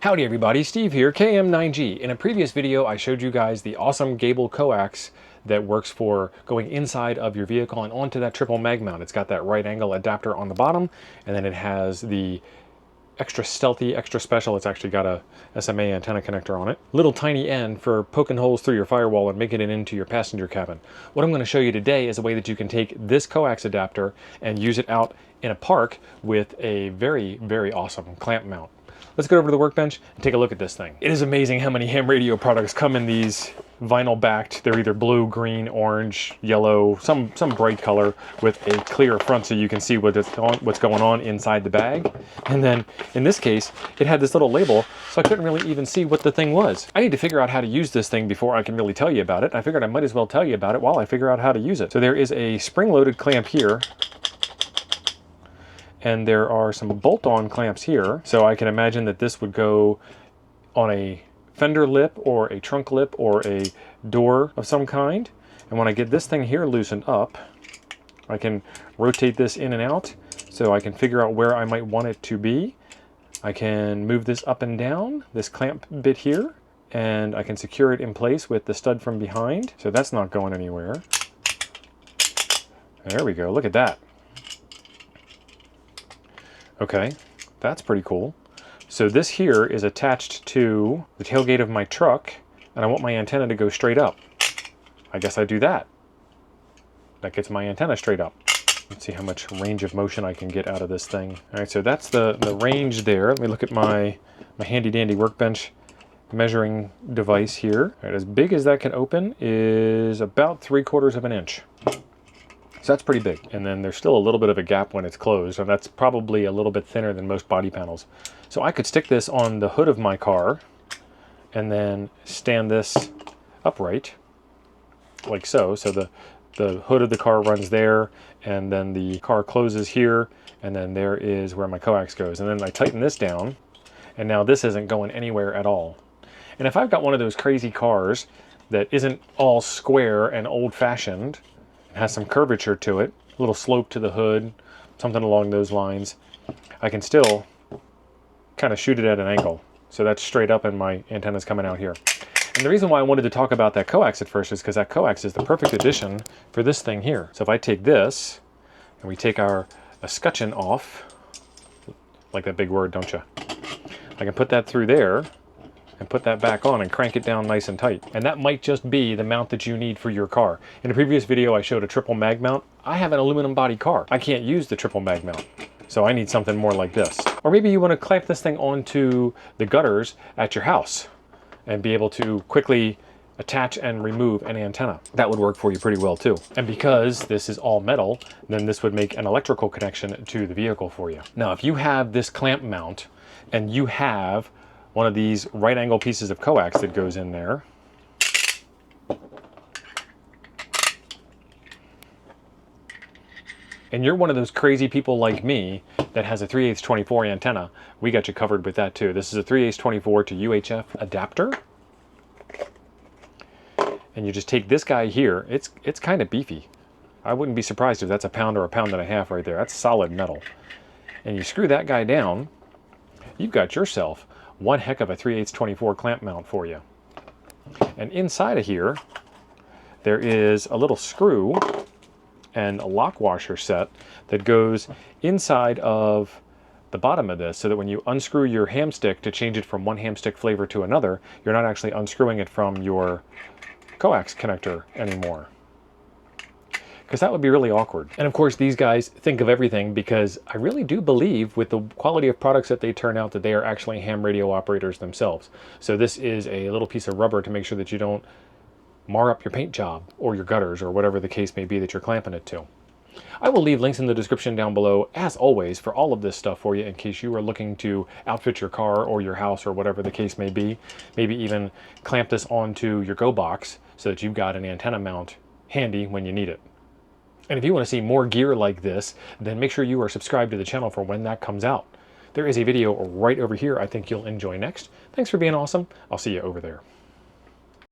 Howdy everybody, Steve here, KM9G. In a previous video, I showed you guys the awesome Gabil coax that works for going inside of your vehicle and onto that triple mag mount. It's got that right angle adapter on the bottom, and then it has the extra stealthy, extra special. It's actually got a SMA antenna connector on it. Little tiny end for poking holes through your firewall and making it into your passenger cabin. What I'm going to show you today is a way that you can take this coax adapter and use it out in a park with a very, very awesome clamp mount. Let's go over to the workbench and take a look at this thing. It is amazing how many ham radio products come in these vinyl backed. They're either blue, green, orange, yellow, some bright color with a clear front so you can see what's going on inside the bag. And then in this case, it had this little label, so I couldn't really even see what the thing was. I need to figure out how to use this thing before I can really tell you about it. I figured I might as well tell you about it while I figure out how to use it. So there is a spring-loaded clamp here, and there are some bolt-on clamps here. So I can imagine that this would go on a fender lip or a trunk lip or a door of some kind. And when I get this thing here loosened up, I can rotate this in and out so I can figure out where I might want it to be. I can move this up and down, this clamp bit here, and I can secure it in place with the stud from behind. So that's not going anywhere. There we go, look at that. Okay, that's pretty cool. So this here is attached to the tailgate of my truck, and I want my antenna to go straight up. I guess I do that. That gets my antenna straight up. Let's see how much range of motion I can get out of this thing. All right, so that's the range there. Let me look at my handy dandy workbench measuring device here. All right, as big as that can open is about 3/4 of an inch. So that's pretty big. And then there's still a little bit of a gap when it's closed, and that's probably a little bit thinner than most body panels. So I could stick this on the hood of my car and then stand this upright like so. So the hood of the car runs there, and then the car closes here, and then there is where my coax goes. And then I tighten this down, and now this isn't going anywhere at all. And if I've got one of those crazy cars that isn't all square and old-fashioned, has some curvature to it, a little slope to the hood, something along those lines, I can still kind of shoot it at an angle. So that's straight up and my antenna's coming out here. And the reason why I wanted to talk about that coax at first is because that coax is the perfect addition for this thing here. So if I take this and we take our escutcheon off, like that big word, don't you? I can put that through there and put that back on and crank it down nice and tight. And that might just be the mount that you need for your car. In a previous video, I showed a triple mag mount. I have an aluminum body car. I can't use the triple mag mount, so I need something more like this. Or maybe you want to clamp this thing onto the gutters at your house and be able to quickly attach and remove an antenna. That would work for you pretty well too. And because this is all metal, then this would make an electrical connection to the vehicle for you. Now, if you have this clamp mount and you have one of these right angle pieces of coax that goes in there, and you're one of those crazy people like me that has a 3/8 24 antenna, we got you covered with that too. This is a 3/8 24 to UHF adapter. And you just take this guy here. It's kind of beefy. I wouldn't be surprised if that's a pound or a pound and a half right there. That's solid metal. And you screw that guy down, you've got yourself one heck of a 3/8 24 clamp mount for you. And inside of here, there is a little screw and a lock washer set that goes inside of the bottom of this, so that when you unscrew your ham stick to change it from one ham stick flavor to another, you're not actually unscrewing it from your coax connector anymore, because that would be really awkward. And of course, these guys think of everything, because I really do believe with the quality of products that they turn out that they are actually ham radio operators themselves. So this is a little piece of rubber to make sure that you don't mar up your paint job or your gutters or whatever the case may be that you're clamping it to. I will leave links in the description down below, as always, for all of this stuff for you in case you are looking to outfit your car or your house or whatever the case may be. Maybe even clamp this onto your go box so that you've got an antenna mount handy when you need it. And if you want to see more gear like this, then make sure you are subscribed to the channel for when that comes out. There is a video right over here I think you'll enjoy next. Thanks for being awesome. I'll see you over there.